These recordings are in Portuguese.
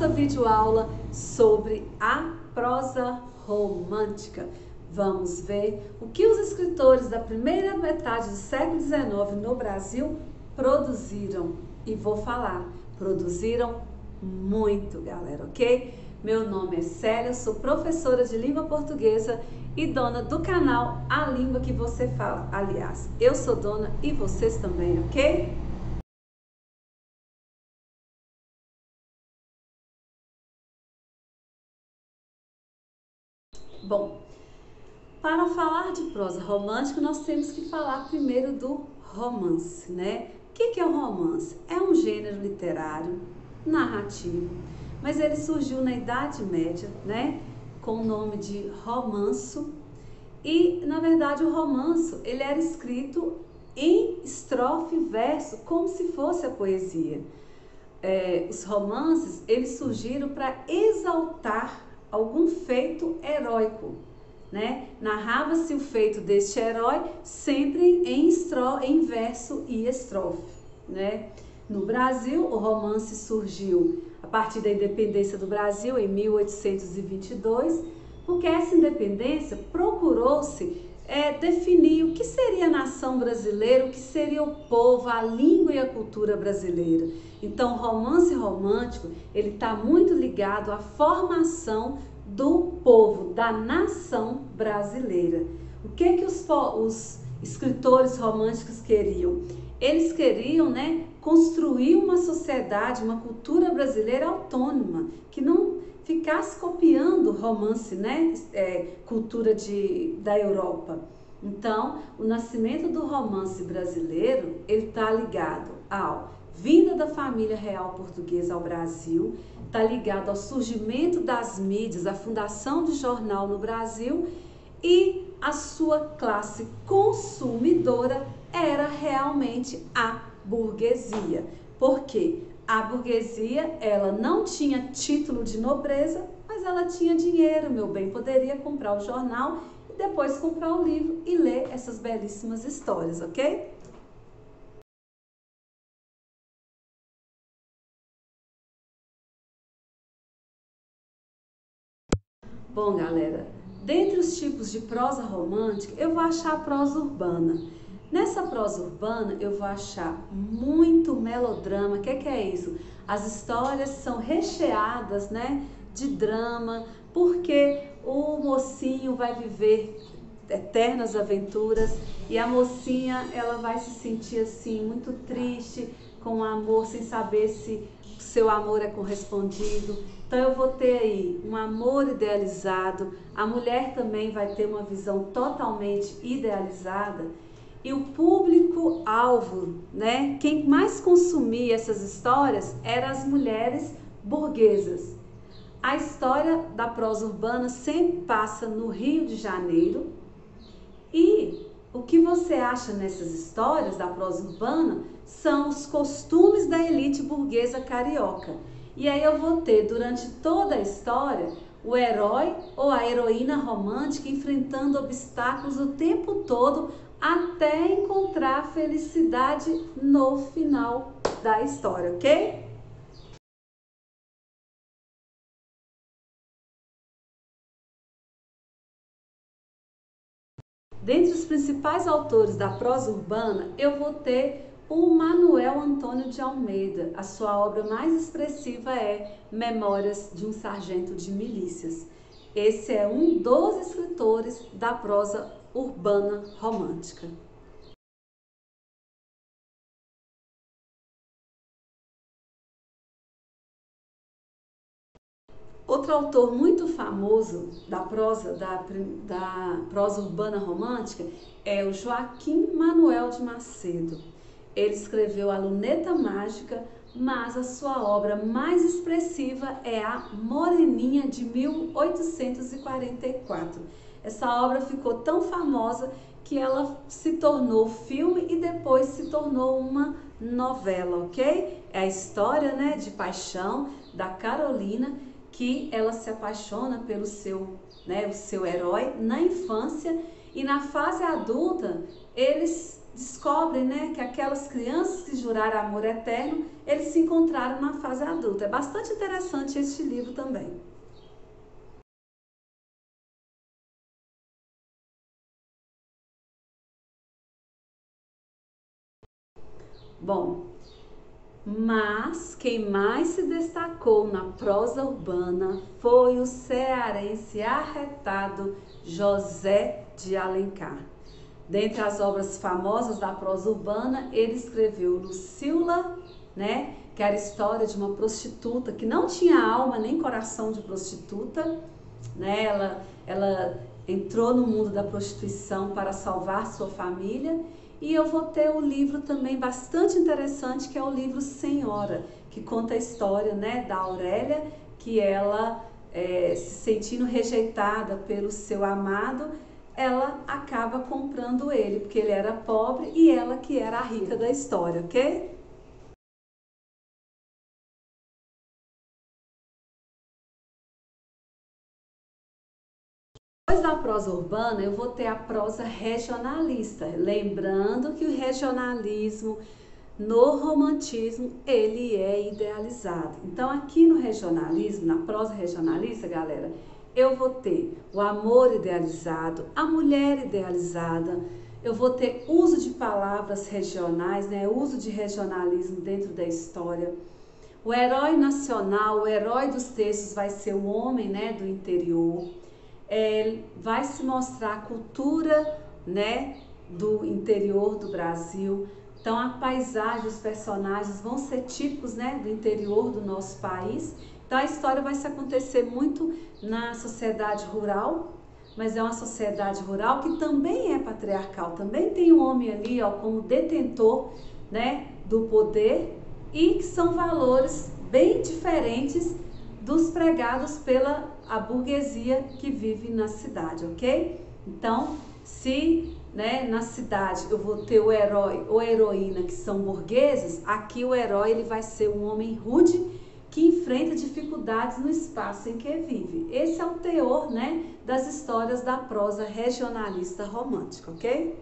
nossa videoaula sobre a prosa romântica. Vamos ver o que os escritores da primeira metade do século XIX no Brasil produziram. E vou falar, produziram muito, galera, ok? Meu nome é Célia, sou professora de língua portuguesa e dona do canal A Língua que Você Fala. Aliás, eu sou dona e vocês também, ok? Bom, para falar de prosa romântica, nós temos que falar primeiro do romance, né? O que é o romance? É um gênero literário, narrativo, mas ele surgiu na Idade Média, né? Com o nome de romanço. E, na verdade, o romanço, ele era escrito em estrofe e verso, como se fosse a poesia. Os romances, eles surgiram para exaltar algum feito heróico, né? Narrava-se o feito deste herói sempre em verso e estrofe, né? No Brasil, o romance surgiu a partir da independência do Brasil em 1822, porque essa independência procurou-se definir o que seria a nação brasileira, o que seria o povo, a língua e a cultura brasileira. Então, o romance romântico, ele está muito ligado à formação do povo, da nação brasileira. O que os escritores românticos queriam? Eles queriam, né, construir uma sociedade, uma cultura brasileira autônoma, que não ficasse copiando romance, né, cultura da Europa. Então, o nascimento do romance brasileiro, ele está ligado ao vinda da família real portuguesa ao Brasil, está ligado ao surgimento das mídias, a fundação de jornal no Brasil, e a sua classe consumidora era realmente a burguesia. Por quê? A burguesia, ela não tinha título de nobreza, mas ela tinha dinheiro, meu bem, poderia comprar o jornal e depois comprar o livro e ler essas belíssimas histórias, ok? Bom, galera, dentre os tipos de prosa romântica, eu vou achar a prosa urbana. Nessa prosa urbana, eu vou achar muito melodrama. O que é isso? As histórias são recheadas, né, de drama, porque o mocinho vai viver eternas aventuras e a mocinha, ela vai se sentir assim muito triste com o amor, sem saber se seu amor é correspondido. Então eu vou ter aí um amor idealizado, a mulher também vai ter uma visão totalmente idealizada e o público-alvo, né? Quem mais consumia essas histórias eram as mulheres burguesas. A história da prosa urbana sempre passa no Rio de Janeiro e o que você acha nessas histórias da prosa urbana são os costumes da elite burguesa carioca. E aí eu vou ter, durante toda a história, o herói ou a heroína romântica enfrentando obstáculos o tempo todo até encontrar a felicidade no final da história, ok? Dentre os principais autores da prosa urbana, eu vou ter o Manuel Antônio de Almeida. A sua obra mais expressiva é Memórias de um Sargento de Milícias. Esse é um dos escritores da prosa urbana romântica. Outro autor muito famoso da prosa urbana romântica é o Joaquim Manuel de Macedo. Ele escreveu a Luneta Mágica, mas a sua obra mais expressiva é a Moreninha, de 1844. Essa obra ficou tão famosa que ela se tornou filme e depois se tornou uma novela, ok? É a história, né, de paixão da Carolina, que ela se apaixona pelo seu, né, o seu herói na infância E na fase adulta, eles descobrem, né, que aquelas crianças que juraram amor eterno, eles se encontraram na fase adulta. É bastante interessante este livro também. Bom, mas quem mais se destacou na prosa urbana foi o cearense arretado José de Alencar. Dentre as obras famosas da prosa urbana, ele escreveu Lucila, né, que era a história de uma prostituta que não tinha alma nem coração de prostituta, né? Ela entrou no mundo da prostituição para salvar sua família. E eu vou ter um livro também bastante interessante, que é o livro Senhora, que conta a história, né, da Aurélia, que ela, se sentindo rejeitada pelo seu amado, ela acaba comprando ele, porque ele era pobre e ela que era a rica da história, ok? Depois da prosa urbana, eu vou ter a prosa regionalista, lembrando que o regionalismo no romantismo ele é idealizado. Então aqui no regionalismo, na prosa regionalista, galera, eu vou ter o amor idealizado, a mulher idealizada, eu vou ter uso de palavras regionais, né, uso de regionalismo dentro da história. O herói nacional, o herói dos textos vai ser o homem, né, do interior. Vai se mostrar a cultura, né, do interior do Brasil. Então a paisagem, os personagens vão ser típicos, né, do interior do nosso país. Então a história vai se acontecer muito na sociedade rural, mas é uma sociedade rural que também é patriarcal, também tem um homem ali, ó, como detentor, né, do poder, e que são valores bem diferentes dos pregados pela a burguesia que vive na cidade, ok? Então, se, né, na cidade eu vou ter o herói ou heroína que são burgueses, aqui o herói ele vai ser um homem rude que enfrenta dificuldades no espaço em que vive. Esse é o teor, né, das histórias da prosa regionalista romântica, ok?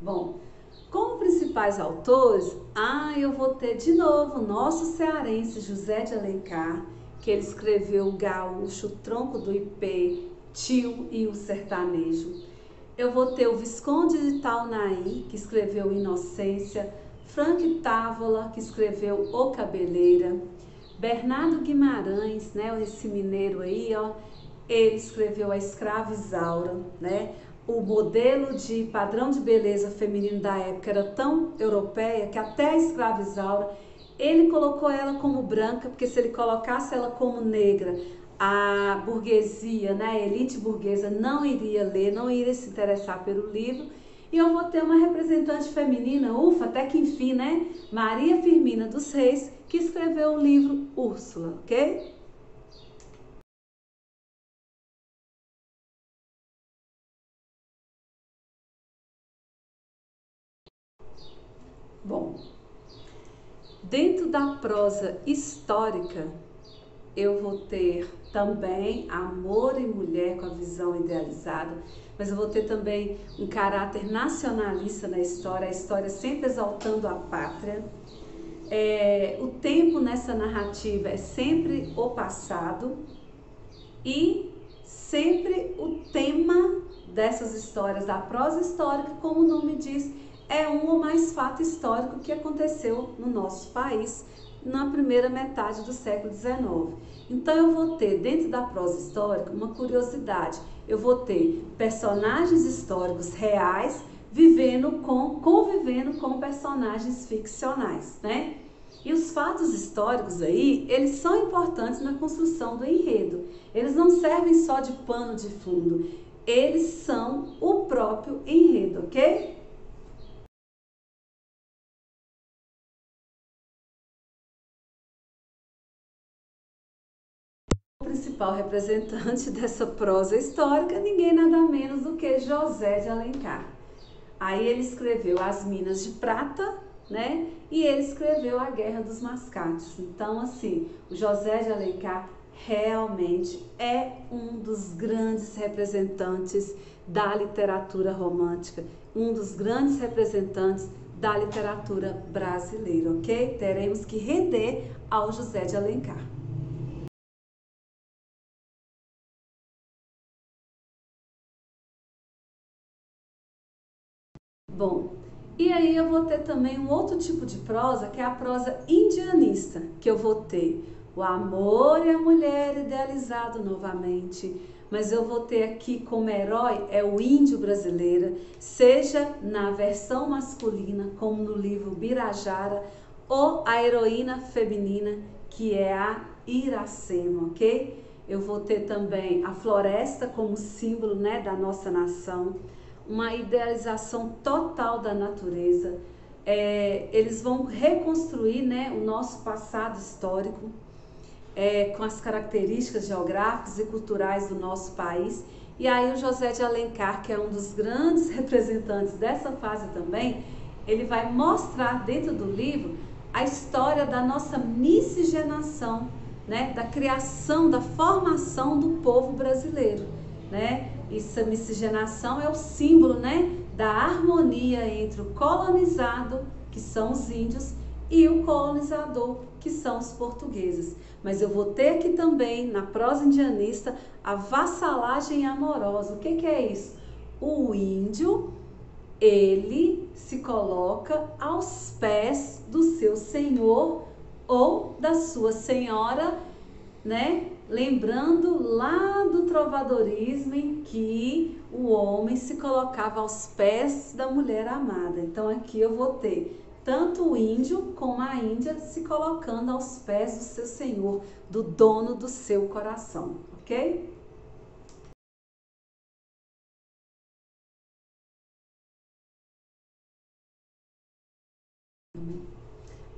Bom, como principais autores, eu vou ter de novo o nosso cearense José de Alencar, que ele escreveu o Gaúcho, o Tronco do Ipê, Tio e o Sertanejo. Eu vou ter o Visconde de Itaúnaí, que escreveu Inocência, Frank Távola, que escreveu O Cabeleira, Bernardo Guimarães, né, esse mineiro aí, ó, ele escreveu A Escrava Isaura, né? O modelo de padrão de beleza feminino da época era tão europeia que até a escrava Isaura, ele colocou ela como branca, porque se ele colocasse ela como negra, a burguesia, né, a elite burguesa não iria ler, não iria se interessar pelo livro. E eu vou ter uma representante feminina, ufa, até que enfim, né, Maria Firmina dos Reis, que escreveu o livro Úrsula, ok? Bom, dentro da prosa histórica, eu vou ter também amor e mulher com a visão idealizada, mas eu vou ter também um caráter nacionalista na história, a história sempre exaltando a pátria. O tempo nessa narrativa é sempre o passado e sempre o tema dessas histórias da prosa histórica, como o nome diz, é um ou mais fato histórico que aconteceu no nosso país na primeira metade do século XIX. Então eu vou ter dentro da prosa histórica uma curiosidade, eu vou ter personagens históricos reais convivendo com personagens ficcionais, né? E os fatos históricos aí, eles são importantes na construção do enredo. Eles não servem só de pano de fundo, eles são o próprio enredo, ok? O principal representante dessa prosa histórica, ninguém nada menos do que José de Alencar. Aí ele escreveu As Minas de Prata, né? E ele escreveu A Guerra dos Mascates. Então, assim, o José de Alencar realmente é um dos grandes representantes da literatura romântica, um dos grandes representantes da literatura brasileira, ok? Teremos que render ao José de Alencar. Bom, e aí eu vou ter também um outro tipo de prosa, que é a prosa indianista, que eu vou ter o amor e a mulher idealizado novamente, mas eu vou ter aqui como herói é o índio brasileiro, seja na versão masculina, como no livro Birajara, ou a heroína feminina, que é a Iracema, ok? Eu vou ter também a floresta como símbolo, né, da nossa nação, uma idealização total da natureza. Eles vão reconstruir, né, o nosso passado histórico, com as características geográficas e culturais do nosso país. E aí o José de Alencar, que é um dos grandes representantes dessa fase também, ele vai mostrar dentro do livro a história da nossa miscigenação, né, da criação, da formação do povo brasileiro, né? Essa miscigenação é o símbolo, né, da harmonia entre o colonizado, que são os índios, e o colonizador, que são os portugueses. Mas eu vou ter aqui também, na prosa indianista, a vassalagem amorosa. O que é isso? O índio, ele se coloca aos pés do seu senhor ou da sua senhora, né? Lembrando lá do trovadorismo em que o homem se colocava aos pés da mulher amada. Então aqui eu vou ter tanto o índio como a índia se colocando aos pés do seu senhor, do dono do seu coração, ok?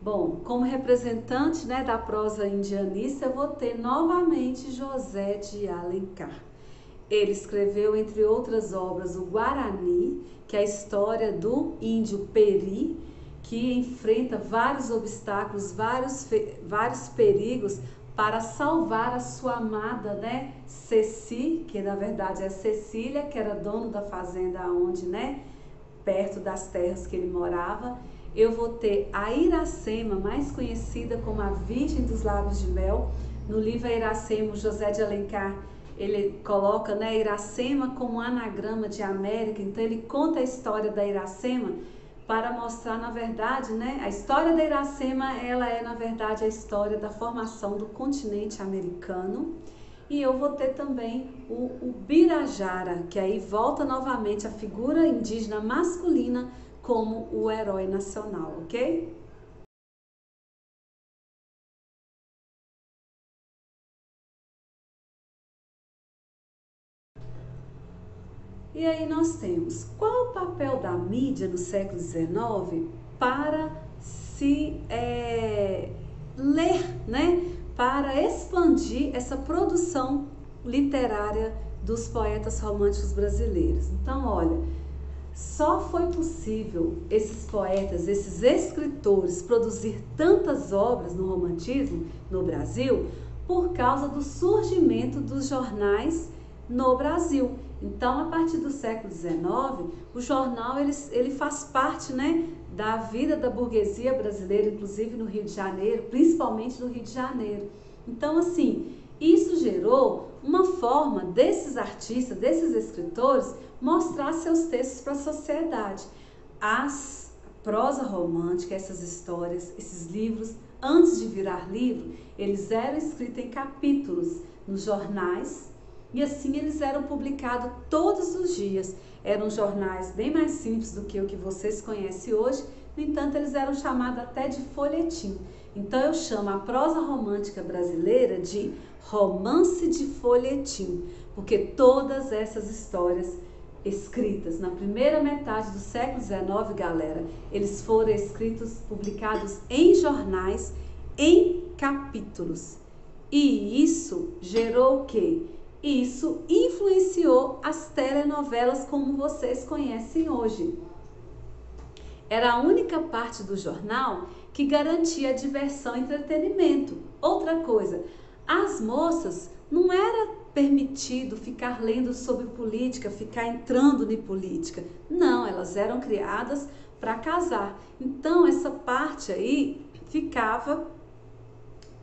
Bom, como representante, né, da prosa indianista, eu vou ter novamente José de Alencar. Ele escreveu, entre outras obras, o Guarani, que é a história do índio Peri, que enfrenta vários obstáculos, vários perigos para salvar a sua amada, né, Ceci, que na verdade é Cecília, que era dono da fazenda onde, né, perto das terras que ele morava. Eu vou ter a Iracema, mais conhecida como a Virgem dos Lábios de Mel. No livro Iracema, o José de Alencar, ele coloca, né, Iracema como anagrama de América. Então ele conta a história da Iracema para mostrar, na verdade, né, a história da Iracema, ela é, na verdade, a história da formação do continente americano. E eu vou ter também o Birajara, que aí volta novamente a figura indígena masculina como o herói nacional, ok? E aí nós temos qual o papel da mídia no século XIX para se ler, né? Para expandir essa produção literária dos poetas românticos brasileiros. Então, olha, só foi possível esses poetas, esses escritores produzir tantas obras no romantismo no Brasil por causa do surgimento dos jornais no Brasil. Então, a partir do século XIX, o jornal ele faz parte, né, da vida da burguesia brasileira, inclusive no Rio de Janeiro, principalmente no Rio de Janeiro. Então, assim, isso gerou uma forma desses artistas, desses escritores, mostrar seus textos para a sociedade. As prosa romântica, essas histórias, esses livros, antes de virar livro, eles eram escritos em capítulos nos jornais e assim eles eram publicados todos os dias. Eram jornais bem mais simples do que o que vocês conhecem hoje, no entanto, eles eram chamados até de folhetim. Então, eu chamo a prosa romântica brasileira de romance de folhetim, porque todas essas histórias escritas na primeira metade do século XIX, galera, eles foram escritos, publicados em jornais, em capítulos. E isso gerou o quê? Isso influenciou as telenovelas como vocês conhecem hoje. Era a única parte do jornal que garantia diversão e entretenimento. Outra coisa, as moças não era permitido ficar lendo sobre política, ficar entrando em política. Não, elas eram criadas para casar. Então, essa parte aí ficava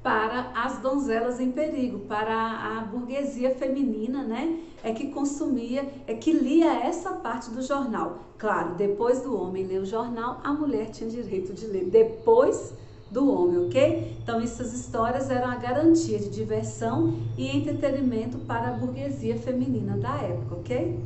para as donzelas em perigo, para a burguesia feminina, né? É que consumia, é que lia essa parte do jornal. Claro, depois do homem ler o jornal, a mulher tinha direito de ler depois do homem, ok? Então, essas histórias eram a garantia de diversão e entretenimento para a burguesia feminina da época, ok?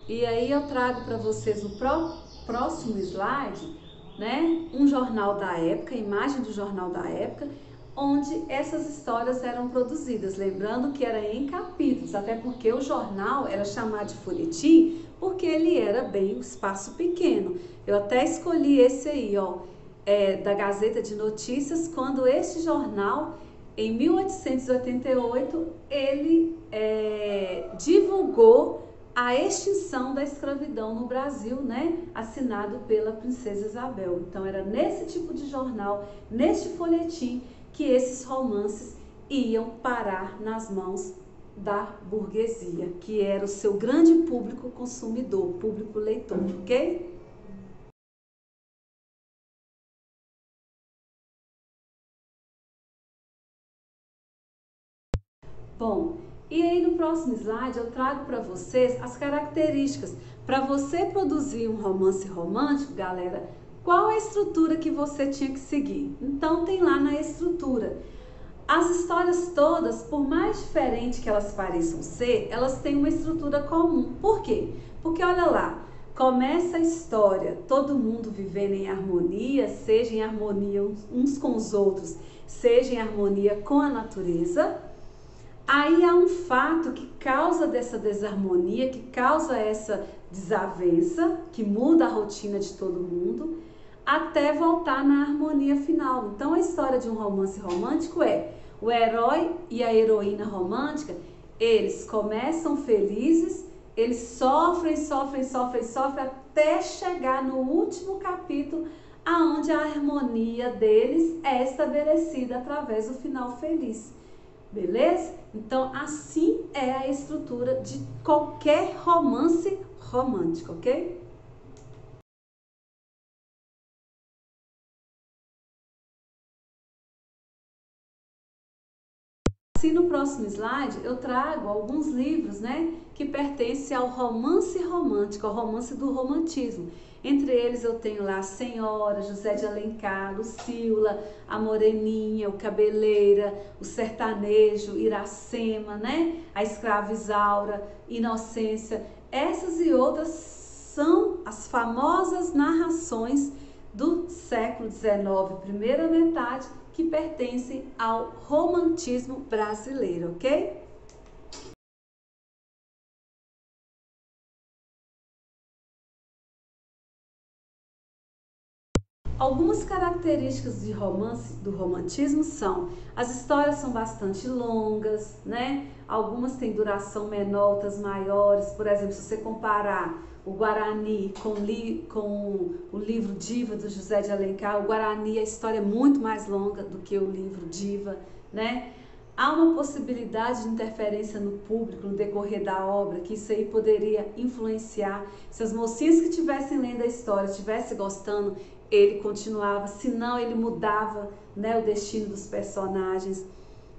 E aí eu trago para vocês no próximo slide, né, um jornal da época, a imagem do jornal da época, onde essas histórias eram produzidas. Lembrando que era em capítulos, até porque o jornal era chamado de folhetim, porque ele era bem um espaço pequeno. Eu até escolhi esse aí, ó, da Gazeta de Notícias, quando este jornal, em 1888, ele divulgou a extinção da escravidão no Brasil, né? Assinado pela Princesa Isabel. Então era nesse tipo de jornal, neste folhetim, que esses romances iam parar nas mãos da burguesia, que era o seu grande público consumidor, público leitor, ok? Bom, e aí no próximo slide eu trago para vocês as características. Para você produzir um romance romântico, galera, qual a estrutura que você tinha que seguir? Então tem lá na estrutura. As histórias todas, por mais diferentes que elas pareçam ser, elas têm uma estrutura comum. Por quê? Porque olha lá, começa a história, todo mundo vivendo em harmonia, seja em harmonia uns com os outros, seja em harmonia com a natureza. Aí há um fato que causa dessa desarmonia, que causa essa desavença, que muda a rotina de todo mundo, até voltar na harmonia final. Então a história de um romance romântico é o herói e a heroína romântica, eles começam felizes, eles sofrem, sofrem, sofrem, sofrem, até chegar no último capítulo, aonde a harmonia deles é estabelecida através do final feliz. Beleza? Então, assim é a estrutura de qualquer romance romântico, ok? Assim, no próximo slide, eu trago alguns livros, né, que pertencem ao romance romântico, ao romance do romantismo. Entre eles eu tenho lá a Senhora, José de Alencar, Lucila, a Moreninha, o Cabeleira, o Sertanejo, Iracema, né, a Escrava Isaura, Inocência. Essas e outras são as famosas narrações do século XIX, primeira metade, que pertencem ao romantismo brasileiro, ok? Algumas características de romance, do romantismo são: as histórias são bastante longas, né? Algumas têm duração menor, outras maiores. Por exemplo, se você comparar o Guarani com o livro Diva do José de Alencar, o Guarani, a história é muito mais longa do que o livro Diva, né? Há uma possibilidade de interferência no público no decorrer da obra, que isso aí poderia influenciar. Se as mocinhas que estivessem lendo a história estivessem gostando, ele continuava, senão ele mudava, né, o destino dos personagens.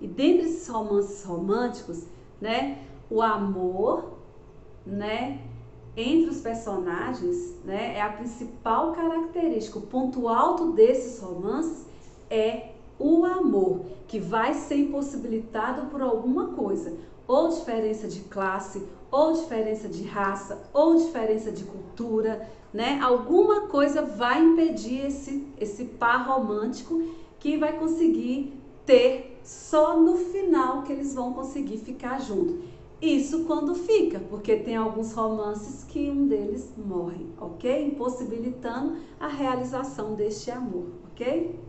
E dentre esses romances românticos, né, o amor, né, entre os personagens, né, é a principal característica. O ponto alto desses romances é o amor, que vai ser impossibilitado por alguma coisa, ou diferença de classe, ou diferença de raça, ou diferença de cultura, né? Alguma coisa vai impedir esse par romântico, que vai conseguir ter só no final que eles vão conseguir ficar juntos. Isso quando fica, porque tem alguns romances que um deles morre, ok? Impossibilitando a realização deste amor, ok?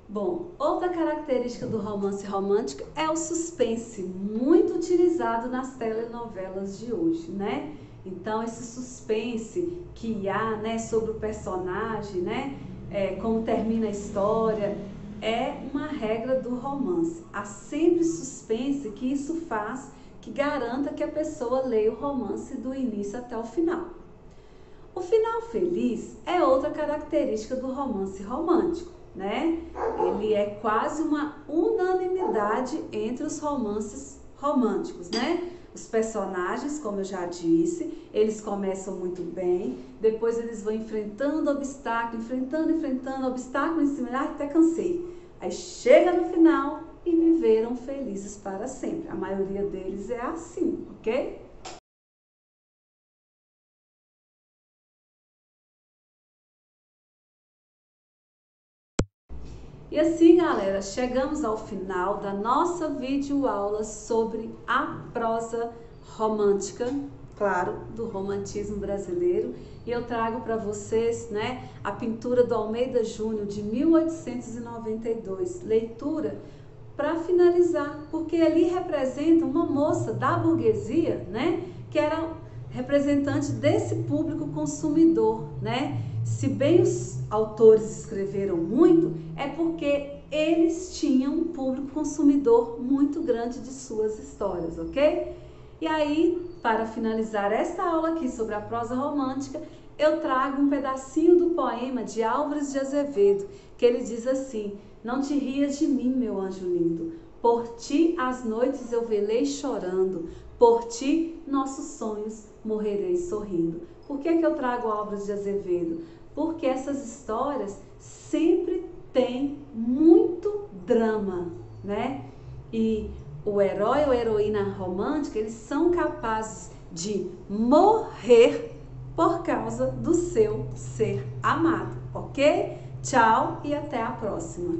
Bom, outra característica do romance romântico é o suspense, muito utilizado nas telenovelas de hoje, né? Então, esse suspense que há, né, sobre o personagem, né, como termina a história, é uma regra do romance. Há sempre suspense, que isso faz que garanta que a pessoa leia o romance do início até o final. O final feliz é outra característica do romance romântico, né? Ele é quase uma unanimidade entre os romances românticos, né? Os personagens, como eu já disse, eles começam muito bem, depois eles vão enfrentando obstáculo, enfrentando obstáculo em cima, até cansei. Aí chega no final e viveram felizes para sempre. A maioria deles é assim, ok? E assim, galera, chegamos ao final da nossa videoaula sobre a prosa romântica, claro, do romantismo brasileiro. E eu trago para vocês, né, a pintura do Almeida Júnior de 1892, leitura para finalizar, porque ali representa uma moça da burguesia, né, que era representante desse público consumidor, né? Se bem os autores escreveram muito, é porque eles tinham um público consumidor muito grande de suas histórias, ok? E aí, para finalizar esta aula aqui sobre a prosa romântica, eu trago um pedacinho do poema de Álvares de Azevedo, que ele diz assim: não te rias de mim, meu anjo lindo, por ti as noites eu velei chorando, por ti nossos sonhos morrerei sorrindo. Por que eu trago Álvares de Azevedo? Porque essas histórias sempre têm muito drama, né? E o herói ou a heroína romântica, eles são capazes de morrer por causa do seu ser amado, ok? Tchau e até a próxima!